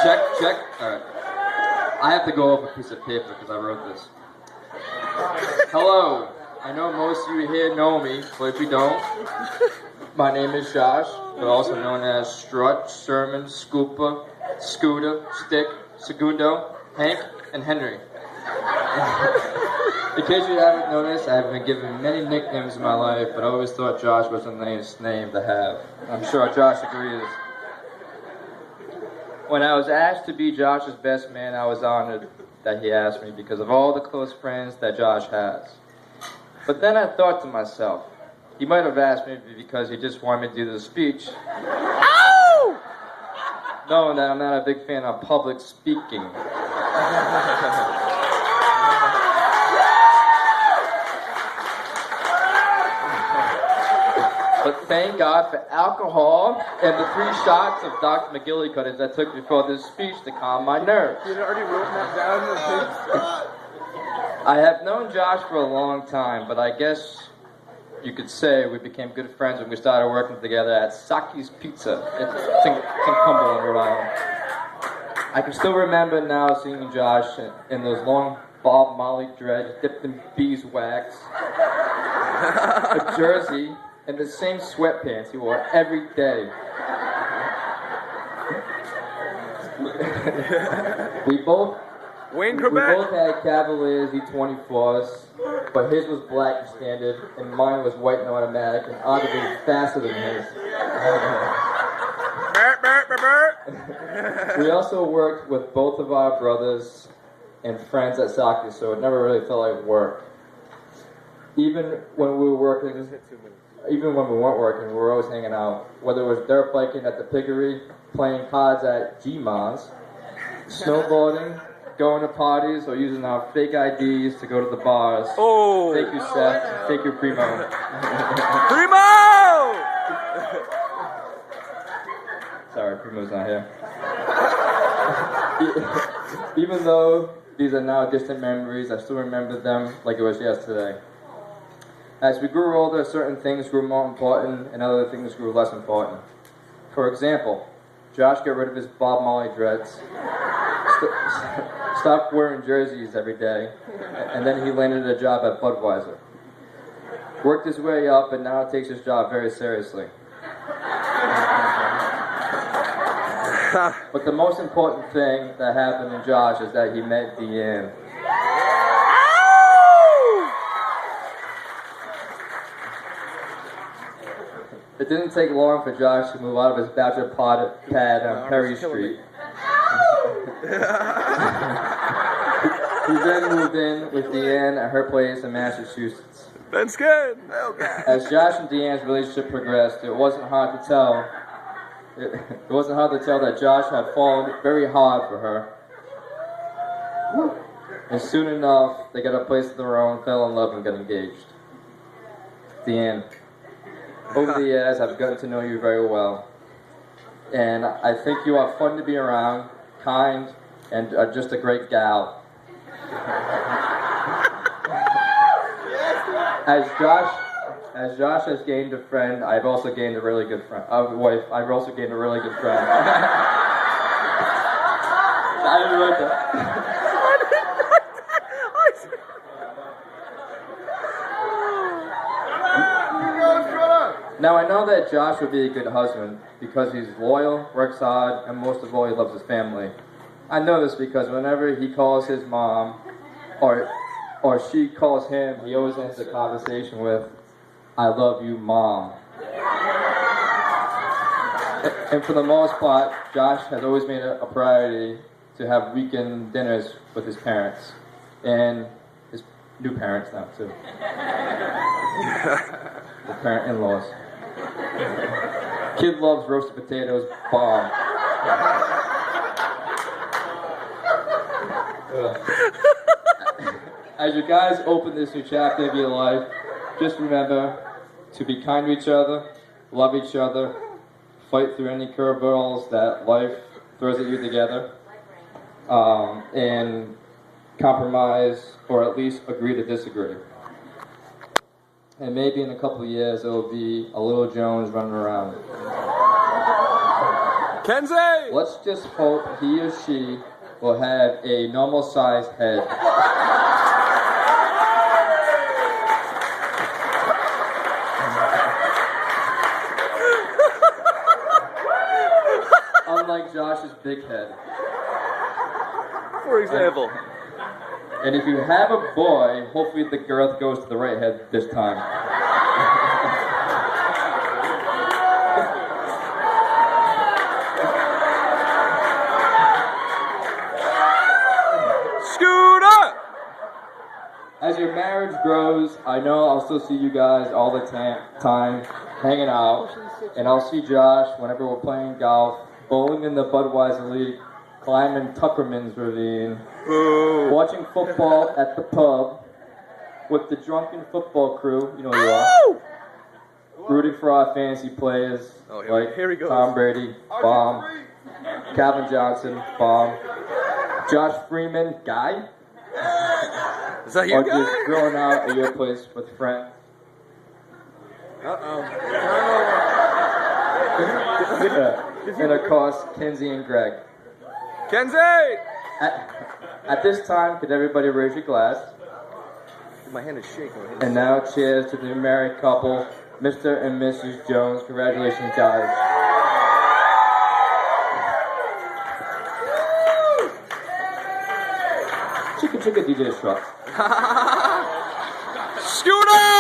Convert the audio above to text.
Check. All right. I have to go over a piece of paper because I wrote this. Hello. I know most of you here know me, but if you don't, my name is Josh, but also known as Strut, Sherman, Scooper, Scooter, Stick, Segundo, Hank, and Henry. In case you haven't noticed, I've been given many nicknames in my life, but I always thought Josh was a nice name to have. I'm sure Josh agrees. When I was asked to be Josh's best man, I was honored that he asked me because of all the close friends that Josh has. But then I thought to myself, he might have asked me because he just wanted me to do the speech. Ow! Knowing that I'm not a big fan of public speaking. But thank God for alcohol and the 3 shots of Dr. McGillicuddy's I took before this speech to calm my nerves. You had already written that down? I have known Josh for a long time, but I guess you could say we became good friends when we started working together at Saki's Pizza. It's in Cumberland, Rhode Island. I can still remember now seeing Josh in those long Bob Marley dreads dipped in beeswax, a jersey, and the same sweatpants he wore every day. We both had Cavaliers E24s, but his was black and standard, and mine was white and automatic, and arguably faster than his. We also worked with both of our brothers and friends at Saki, so it never really felt like work. Even when we weren't working, we were always hanging out. Whether it was dirt biking at the piggery, playing cards at G-Mons, snowboarding, going to parties, or using our fake IDs to go to the bars. Oh! Thank you, Seth. Thank you, Primo. Primo! Sorry, Primo's not here. Even though these are now distant memories, I still remember them like it was yesterday. As we grew older, certain things grew more important and other things grew less important. For example, Josh got rid of his Bob Marley dreads, stopped wearing jerseys every day, and then he landed a job at Budweiser. Worked his way up and now takes his job very seriously. But the most important thing that happened in Josh is that he met Deanne. It didn't take long for Josh to move out of his bachelor pad on Perry Street. He then moved in with Deanne at her place in Massachusetts. That's good. As Josh and Deanne's relationship progressed, it wasn't hard to tell that Josh had fallen very hard for her. And soon enough, they got a place of their own, fell in love, and got engaged. Deanne, over the years, I've gotten to know you very well. And I think you are fun to be around, kind, and just a great gal. As Josh has gained a friend, I've also gained a really good friend. Wife, I've also gained a really good friend. I didn't write that. Now I know that Josh would be a good husband because he's loyal, works hard, and most of all, he loves his family. I know this because whenever he calls his mom, or she calls him, he always ends the conversation with, "I love you, Mom." And for the most part, Josh has always made it a priority to have weekend dinners with his parents. And his new parents now, too. The parent in-laws. Kid loves roasted potatoes, bomb. As you guys open this new chapter of your life, just remember to be kind to each other, love each other, fight through any curveballs that life throws at you together, and compromise, or at least agree to disagree. And maybe in a couple of years, it will be a little Jones running around. Kenzie! Let's just hope he or she will have a normal sized head. Unlike Josh's big head. For example. And if you have a boy, hopefully the girth goes to the right head this time. Scooter! As your marriage grows, I know I'll still see you guys all the time hanging out. And I'll see Josh whenever we're playing golf, bowling in the Budweiser League, climbing Tuckerman's Ravine, Boo. watching football at the pub with the drunken football crew, you know who you are, rooting for our fantasy players like here he goes. Tom Brady, bomb, Calvin Johnson, bomb, Josh Freeman, guy, Is that or you just guy? grilling out at your place with friends. Uh-oh. And of course, Kenzie and Greg. Kenzie! At this time, could everybody raise your glass? My hand is shaking. And now, cheers to the married couple, Mr. and Mrs. Jones. Congratulations, guys. Chicka chicka DJ Strut. Scooter!